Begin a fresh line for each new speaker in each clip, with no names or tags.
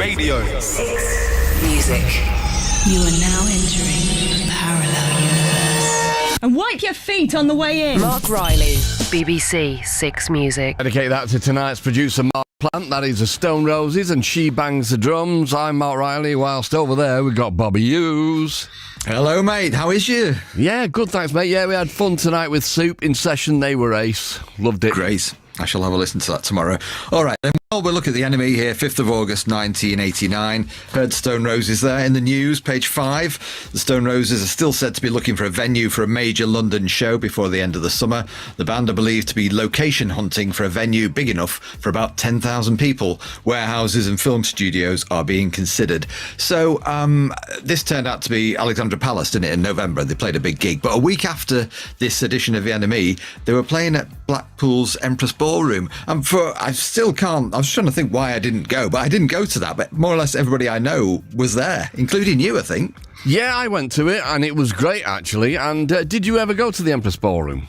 Radio.
6 Music.
You are now entering a parallel universe. And wipe your feet on the way in.
Marc Riley, BBC 6 Music.
Dedicate that to tonight's producer, Mark Plant. That is the Stone Roses, and She Bangs the Drums. I'm Marc Riley, whilst over there we've got Bobby Hughes.
Hello, mate. How is you?
Yeah, good, thanks, mate. Yeah, we had fun tonight with Soup in session. They were ace. Loved it.
Great. I shall have a listen to that tomorrow. All right, then. Well, we'll look at the NME here, 5th of August, 1989. Heard Stone Roses there in the news, page 5. The Stone Roses are still said to be looking for a venue for a major London show before the end of the summer. The band are believed to be location hunting for a venue big enough for about 10,000 people. Warehouses and film studios are being considered. So this turned out to be Alexandra Palace, didn't it, in November? They played a big gig. But a week after this edition of the NME, they were playing at Blackpool's Empress Ballroom. And I still can't... I was trying to think why I didn't go, but I didn't go to that. But more or less everybody I know was there, including you, I think.
Yeah, I went to it, and it was great, actually. And did you ever go to the Empress Ballroom?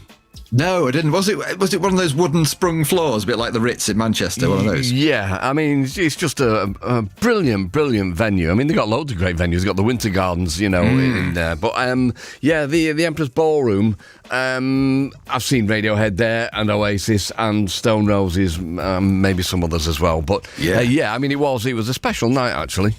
No, I didn't. Was it one of those wooden sprung floors, a bit like the Ritz in Manchester, one of those?
Yeah, I mean, it's just a brilliant, brilliant venue. I mean, they've got loads of great venues. They've got the Winter Gardens, you know, in there. But, yeah, the Empress Ballroom, I've seen Radiohead there, and Oasis, and Stone Roses, maybe some others as well. But, yeah, I mean, it was a special night, actually.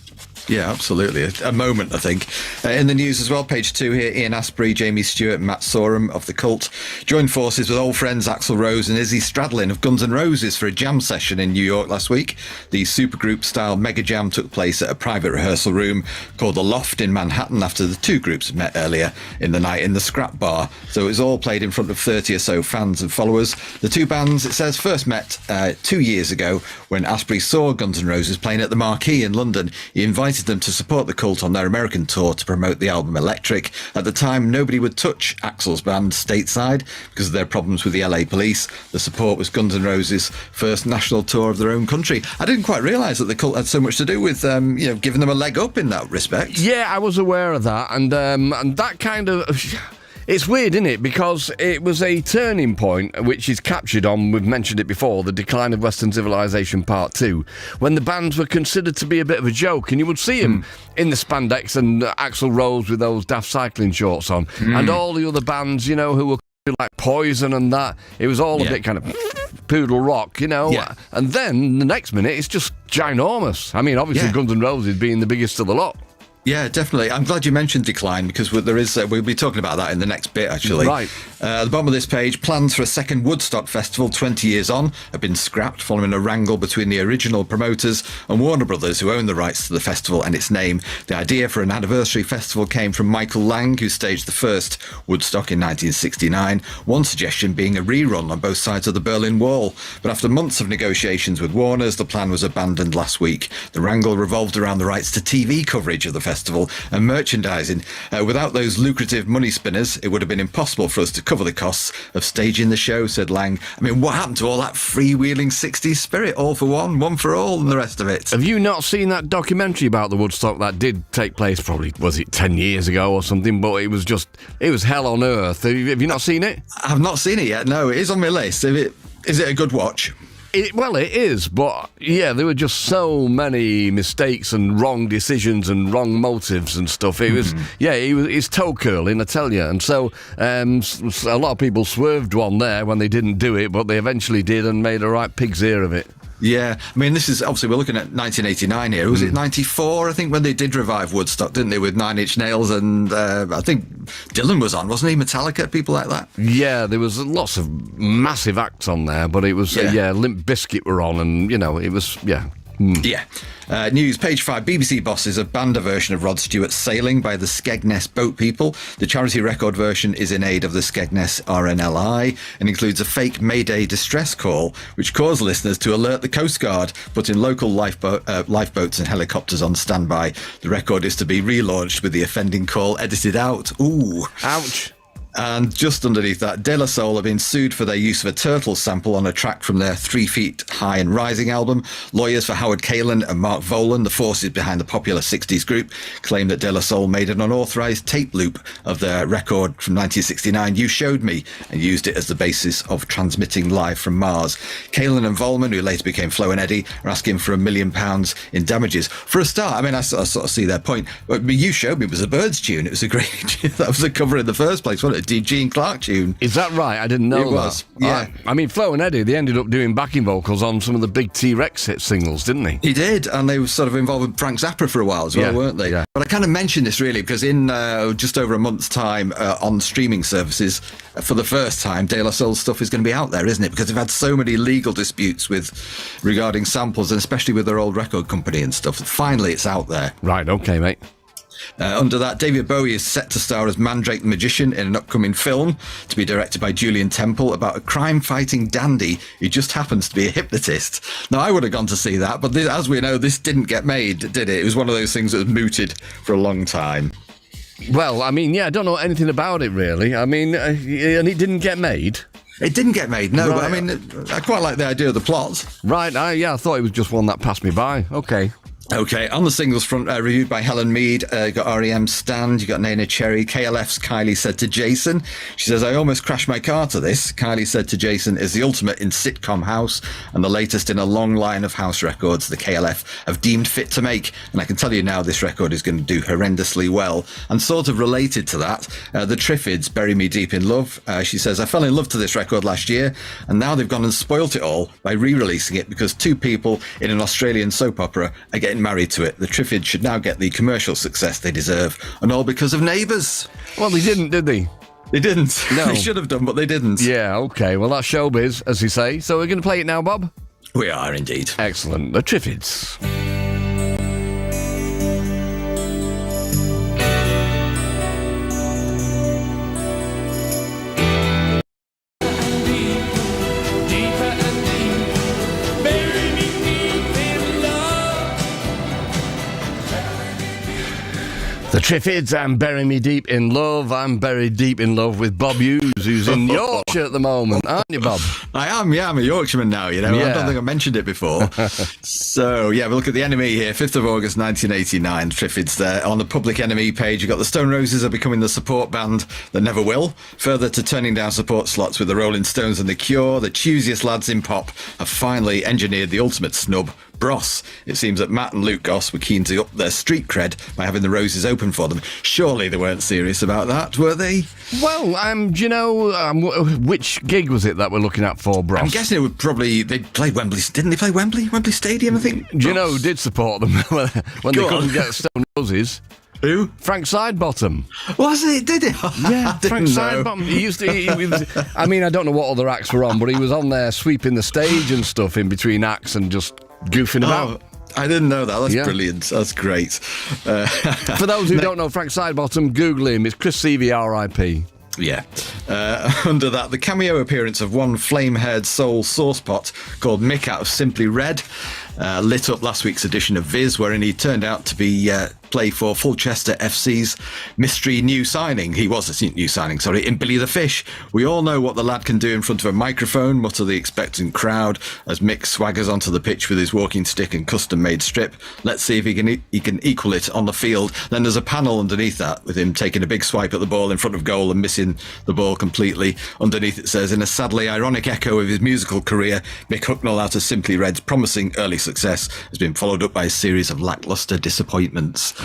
Yeah, absolutely. A moment, I think. In the news as well, page 2 here, Ian Astbury, Jamie Stewart and Matt Sorum of The Cult joined forces with old friends Axl Rose and Izzy Stradlin of Guns N' Roses for a jam session in New York last week. The supergroup-style mega jam took place at a private rehearsal room called The Loft in Manhattan after the two groups had met earlier in the night in the Scrap Bar. So it was all played in front of 30 or so fans and followers. The two bands, it says, first met 2 years ago when Astbury saw Guns N' Roses playing at the Marquee in London. He invited them to support the Cult on their American tour to promote the album Electric. At the time, nobody would touch Axl's band stateside because of their problems with the LA police. The support was Guns N' Roses' first national tour of their own country. I didn't quite realise that the Cult had so much to do with, giving them a leg up in that respect.
Yeah, I was aware of that, and that kind of... It's weird, isn't it? Because it was a turning point, which is captured on, we've mentioned it before, The Decline of Western Civilization Part 2, when the bands were considered to be a bit of a joke, and you would see them in the spandex and Axl Rose with those daft cycling shorts on, and all the other bands, you know, who were like Poison and that. It was all a bit kind of poodle rock, you know, and then the next minute it's just ginormous. I mean, obviously Guns N' Roses being the biggest of the lot.
Yeah, definitely. I'm glad you mentioned Decline because there is. We'll be talking about that in the next bit, actually.
Right.
At the bottom of this page, plans for a second Woodstock Festival 20 years on have been scrapped following a wrangle between the original promoters and Warner Brothers, who own the rights to the festival and its name. The idea for an anniversary festival came from Michael Lang, who staged the first Woodstock in 1969, one suggestion being a rerun on both sides of the Berlin Wall. But after months of negotiations with Warners, the plan was abandoned last week. The wrangle revolved around the rights to TV coverage of the festival and merchandising. Without those lucrative money spinners, it would have been impossible for us to cover the costs of staging the show, said Lang. I mean, what happened to all that freewheeling 60s spirit? All for one for all, and the rest of it.
Have you not seen that documentary about the Woodstock that did take place probably, was it 10 years ago or something? But it was hell on earth. Have you not seen it?
I've not seen it yet, no. It is on my list. Is it a good watch?
Well, it is, but yeah, there were just so many mistakes and wrong decisions and wrong motives and stuff. It was, it's toe curling, I tell you. And so a lot of people swerved one there when they didn't do it, but they eventually did and made a right pig's ear of it.
Yeah, I mean, this is obviously we're looking at 1989 here. Was it 94? I think when they did revive Woodstock, didn't they, with Nine Inch Nails and I think Dylan was on, wasn't he? Metallica, people like that. Yeah,
there was lots of massive acts on there, but it was Limp Bizkit were on, and you know it was
News, page 5. BBC bosses have banned a version of Rod Stewart's Sailing by the Skegness Boat People. The charity record version is in aid of the Skegness RNLI and includes a fake Mayday distress call, which caused listeners to alert the Coast Guard, putting local lifeboats and helicopters on standby. The record is to be relaunched with the offending call edited out. Ooh.
Ouch.
And just underneath that, De La Soul have been sued for their use of a turtle sample on a track from their 3 Feet High and Rising album. Lawyers for Howard Kaylan and Marc Volan, the forces behind the popular 60s group, claim that De La Soul made an unauthorized tape loop of their record from 1969, You Showed Me, and used it as the basis of transmitting live from Mars. Kaylan and Volman, who later became Flo and Eddie, are asking for £1 million in damages. For a start, I mean, I sort of see their point. But You Showed Me was a Birds tune. It was a great tune. That was the cover in the first place, wasn't it? Gene Clark tune.
Is that right? I didn't know
it was.
That.
Yeah.
I mean, Flo and Eddie, they ended up doing backing vocals on some of the big T-Rex hit singles, didn't they?
He did, and they were sort of involved with Frank Zappa for a while as well, weren't they?
Yeah.
But I kind of mentioned this really because in just over a month's time on streaming services, for the first time, De La Soul stuff is going to be out there, isn't it? Because they've had so many legal disputes regarding samples, and especially with their old record company and stuff. Finally, it's out there.
Right, okay, mate.
Under that, David Bowie is set to star as Mandrake the Magician in an upcoming film to be directed by Julian Temple about a crime-fighting dandy who just happens to be a hypnotist. Now, I would have gone to see that, but as we know, this didn't get made, did it? It was one of those things that was mooted for a long time.
Well, I mean, I don't know anything about it, really. I mean, and it didn't get made?
It didn't get made, no,
right.
But I mean, I quite like the idea of the plot.
Right, I thought it was just one that passed me by. Okay,
on the singles front, reviewed by Helen Mead, you got R.E.M.'s Stand, you got Nena Cherry, KLF's Kylie Said to Jason. She says, I almost crashed my car to this. Kylie Said to Jason is the ultimate in sitcom house and the latest in a long line of house records the KLF have deemed fit to make. And I can tell you now this record is going to do horrendously well. And sort of related to that, the Triffids, Bury Me Deep in Love. She says, I fell in love to this record last year and now they've gone and spoilt it all by re-releasing it because 2 people in an Australian soap opera are getting married to it. The Triffids should now get the commercial success they deserve, and all because of Neighbours.
Well, they didn't, did they?
They didn't.
No.
They should have done, but they didn't.
Yeah, okay. Well, that's showbiz, as you say. So we're going to play it now, Bob?
We are indeed.
Excellent. The Triffids. The Triffids and Bury Me Deep in Love. I'm buried deep in love with Bob Hughes, who's in Yorkshire at the moment, aren't you, Bob?
I am, I'm a Yorkshireman now, you know.
Yeah.
I don't think I mentioned it before. So, we look at the NME here, 5th of August 1989, Triffids there. On the public NME page, you've got the Stone Roses are becoming the support band that never will. Further to turning down support slots with the Rolling Stones and The Cure, the choosiest lads in pop have finally engineered the ultimate snub, Bros. It seems that Matt and Luke Goss were keen to up their street cred by having the Roses open for them. Surely they weren't serious about that, were they?
Well, do you know which gig was it that we're looking at for Bros?
I'm guessing it would probably... They played Wembley... Didn't they play Wembley? Wembley Stadium, I think?
Do you know who did support them when they couldn't get Stone Roses?
Who?
Frank Sidebottom.
Was it? Did it?
Yeah, Frank Sidebottom. He used to. He was, I mean, I don't know what other acts were on, but he was on there sweeping the stage and stuff in between acts and just goofing about.
I didn't know that. That's brilliant. That's great.
For those who don't know Frank Sidebottom, Google him. It's Chris Seavey, R.I.P.
Yeah. Under that, the cameo appearance of one flame-haired soul saucepot called Mick out of Simply Red lit up last week's edition of Viz, wherein he turned out to be play for Fulchester FC's mystery new signing. He was a new signing, in Billy the Fish. We all know what the lad can do in front of a microphone, mutter the expectant crowd as Mick swaggers onto the pitch with his walking stick and custom-made strip. Let's see if he can equal it on the field. Then there's a panel underneath that with him taking a big swipe at the ball in front of goal and missing the ball completely. Underneath it says, in a sadly ironic echo of his musical career, Mick Hucknall out of Simply Red's promising early success has been followed up by a series of lacklustre disappointments.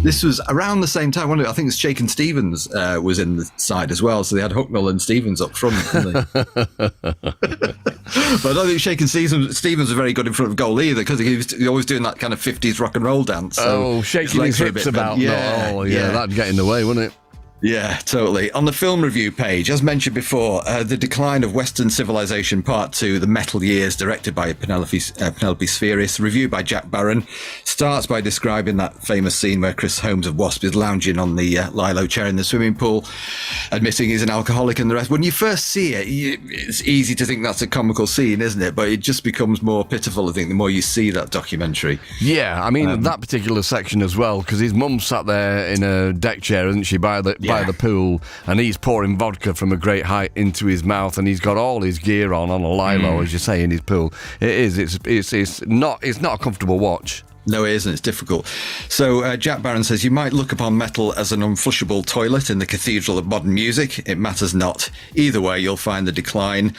This was around the same time, I think it's Shakin' Stevens was in the side as well, so they had Hucknall and Stevens up front, didn't they? But I don't think Shakin' Stevens was very good in front of goal either, because he was always doing that kind of 50s rock and roll dance. So
shaking his hips about. That'd get in the way, wouldn't it?
Yeah, totally. On the film review page, as mentioned before, The Decline of Western Civilization Part 2, The Metal Years, directed by Penelope Spheris, reviewed by Jack Barron, starts by describing that famous scene where Chris Holmes of Wasp is lounging on the Lilo chair in the swimming pool, admitting he's an alcoholic and the rest. When you first see it, it's easy to think that's a comical scene, isn't it? But it just becomes more pitiful, I think, the more you see that documentary.
Yeah, I mean, that particular section as well, because his mum sat there in a deck chair, isn't she, by the by the pool, and he's pouring vodka from a great height into his mouth, and he's got all his gear on a lilo, as you say, in his pool. It's not a comfortable watch.
No, it isn't. It's difficult. So Jack Barron says, you might look upon metal as an unflushable toilet in the cathedral of modern music. It matters not. Either way, you'll find the decline,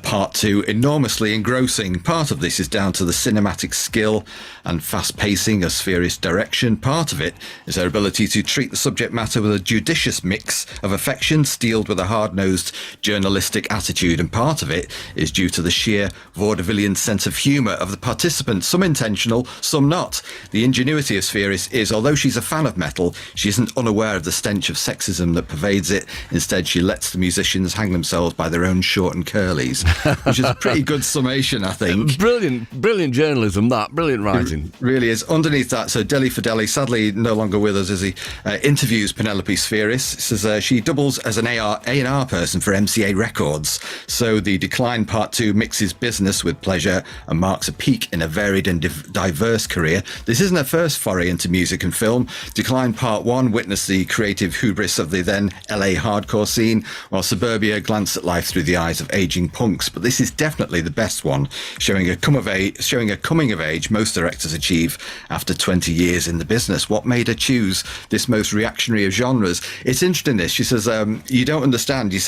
part 2, enormously engrossing. Part of this is down to the cinematic skill and fast pacing of Spherist's direction. Part of it is their ability to treat the subject matter with a judicious mix of affection, steeled with a hard-nosed journalistic attitude. And part of it is due to the sheer vaudevillian sense of humour of the participants, some intentional, some not. The ingenuity of Spherist is, although she's a fan of metal, she isn't unaware of the stench of sexism that pervades it. Instead, she lets the musicians hang themselves by their own short and curlies, which is a pretty good summation, I think.
Brilliant journalism, that. Brilliant writing.
It really is. Underneath that, so Deli Fideli, sadly no longer with us as he interviews Penelope Spherist, says she doubles as an A&R person for MCA Records. So the Decline Part 2 mixes business with pleasure and marks a peak in a varied and diverse career. This isn't her first foray into music and film. Decline Part 1 witnessed the creative hubris of the then LA hardcore scene, while Suburbia glanced at life through the eyes of aging punks. But this is definitely the best one, showing a coming of age most directors achieve after 20 years in the business. What made her choose this most reactionary of genres? It's interesting, this. She says, you don't understand. She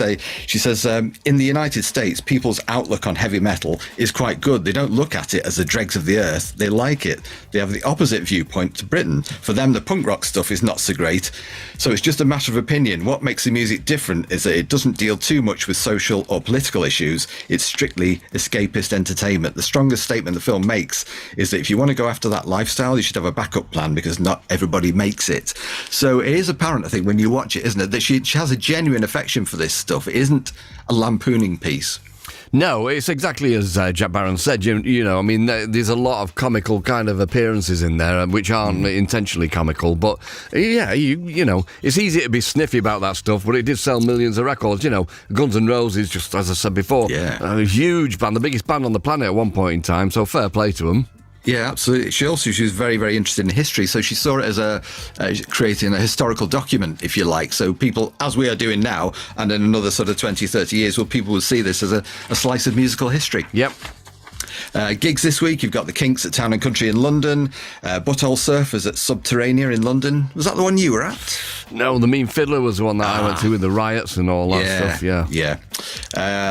says, in the United States, people's outlook on heavy metal is quite good. They don't look at it as the dregs of the earth. They like it. They have the opposite viewpoint to Britain. For them, the punk rock stuff is not so great. So it's just a matter of opinion. What makes the music different is that it doesn't deal too much with social or political issues. It's strictly escapist entertainment. The strongest statement the film makes is that if you want to go after that lifestyle, you should have a backup plan, because not everybody makes it. So it is apparent, I think, when you watch it, isn't it, that she has a genuine affection for this stuff. It isn't a lampooning piece.
No, it's exactly as Jack Barron said. You know, I mean, there's a lot of comical kind of appearances in there, which aren't intentionally comical. But yeah, you know, it's easy to be sniffy about that stuff. But it did sell millions of records. You know, Guns N' Roses, just as I said before, a huge band, the biggest band on the planet at one point in time. So fair play to them.
Yeah, absolutely. She was very, very interested in history, so she saw it as creating a historical document, if you like. So people, as we are doing now, and in another sort of 20, 30 years, people will see this as a slice of musical history.
Yep.
Gigs this week, you've got the Kinks at Town and Country in London, Butthole Surfers at Subterranea in London. Was that the one you were at?
No, the Mean Fiddler was the one that I went to with the riots and all that stuff,
Yeah.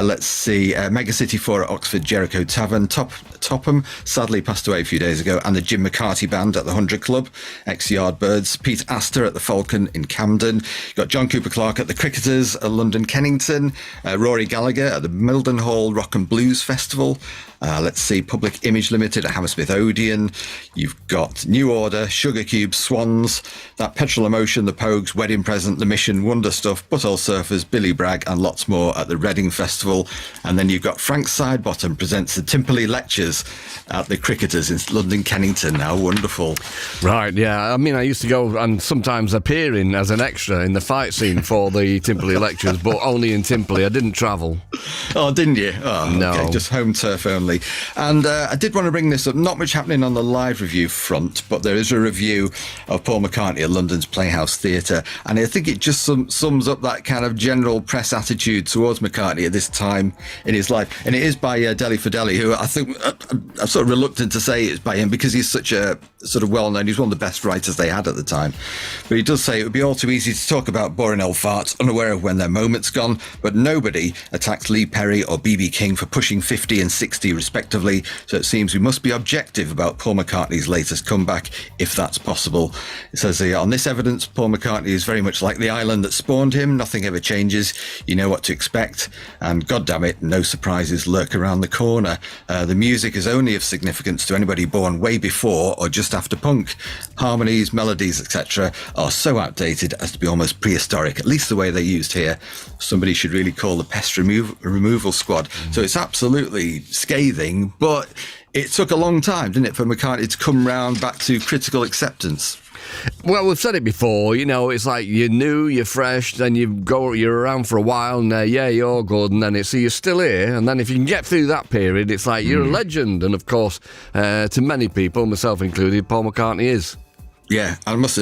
Let's see, Mega City 4 at Oxford Jericho Tavern, Topham sadly passed away a few days ago, and the Jim McCarthy Band at the 100 Club, ex-Yardbirds, Pete Astor at the Falcon in Camden, you've got John Cooper Clarke at the Cricketers at London Kennington, Rory Gallagher at the Mildenhall Rock and Blues Festival, let's see, Public Image Limited at Hammersmith Odeon, you've got New Order, Sugar Cube, Swans, that Petrol Emotion, the Pogues, Wedding Present, The Mission, Wonder Stuff, Butthole Surfers, Billy Bragg, and lots more at the Reading Festival. And then you've got Frank Sidebottom presents the Timperley Lectures at the Cricketers in London Kennington. How wonderful.
Right, yeah. I mean, I used to go and sometimes appear in as an extra in the fight scene for the Timperley Lectures, but only in Timperley. I didn't travel.
Oh, didn't you? Oh,
no.
Okay, just home turf only. And I did want to bring this up. Not much happening on the live review front, but there is a review of Paul McCartney at London's Playhouse Theatre, and I think it just sums up that kind of general press attitude towards McCartney at this time in his life. And it is by Deli Fideli, who I think I'm sort of reluctant to say it's by him because he's such a sort of well-known, he's one of the best writers they had at the time. But he does say it would be all too easy to talk about boring old farts, unaware of when their moment's gone, but nobody attacks Lee Perry or B.B. King for pushing 50 and 60 respectively, so it seems we must be objective about Paul McCartney's latest comeback, if that's possible. It says here, on this evidence, Paul McCartney is very much like the island that spawned him. Nothing ever changes. You know what to expect. And God damn it, no surprises lurk around the corner. The music is only of significance to anybody born way before or just after punk. Harmonies, melodies, etc. are so outdated as to be almost prehistoric, at least the way they're used here. Somebody should really call the pest removal squad. So it's absolutely scathing, but it took a long time, didn't it, for McCartney to come round back to critical acceptance?
Well, we've said it before, you know, it's like you're new, you're fresh, then you're around for a while, and you're good, and then you're still here, and then if you can get through that period, it's like you're a legend, and of course, to many people, myself included, Paul McCartney is.
Yeah, I must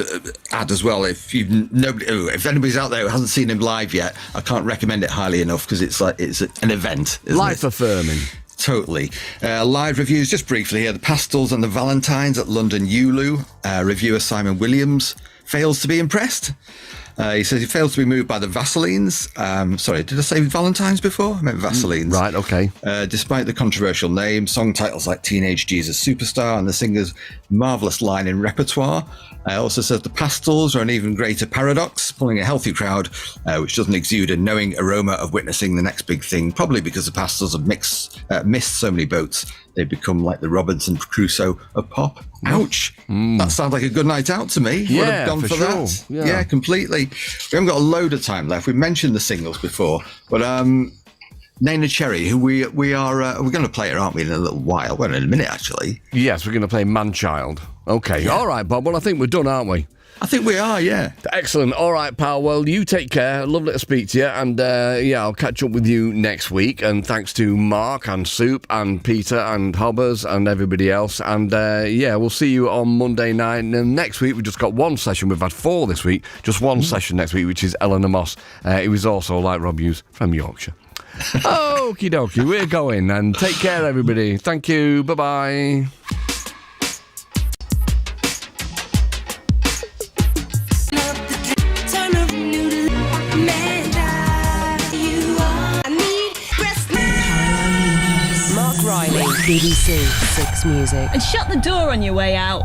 add as well, if anybody's out there who hasn't seen him live yet, I can't recommend it highly enough because it's an event.
Life affirming.
Totally. Live reviews, just briefly here. The Pastels and the Valentines at London ULU. Reviewer Simon Williams fails to be impressed. He says he fails to be moved by the Vaselines. Sorry, did I say Valentines before? I meant Vaselines.
Right, okay.
Despite the controversial name, song titles like Teenage Jesus Superstar and the singer's marvellous line in repertoire. Also says the Pastels are an even greater paradox, pulling a healthy crowd, which doesn't exude a knowing aroma of witnessing the next big thing, probably because the Pastels have missed so many boats. They've become like the Robinson Crusoe of pop. Ouch. That sounds like a good night out to me.
Yeah,
would have gone for
sure.
that.
Yeah,
Completely. We haven't got a load of time left. We mentioned the singles before, but Nana Cherry, who we're going to play her, aren't we, in a little while? Well, in a minute, actually.
Yes, we're going to play Man-Child. Okay, yeah. All right, Bob. Well, I think we're done, aren't we?
I think we are, yeah.
Excellent. All right, pal. Well, you take care. Lovely to speak to you. And, I'll catch up with you next week. And thanks to Mark and Soup and Peter and Hobbers and everybody else. And, we'll see you on Monday night. And next week, we've just got one session. We've had 4 this week. Just one session next week, which is Eleanor Moss. He was also, like Rob Hughes, from Yorkshire. Okie dokie. We're going. And take care, everybody. Thank you. Bye-bye.
BBC 6 Music.
And shut the door on your way out.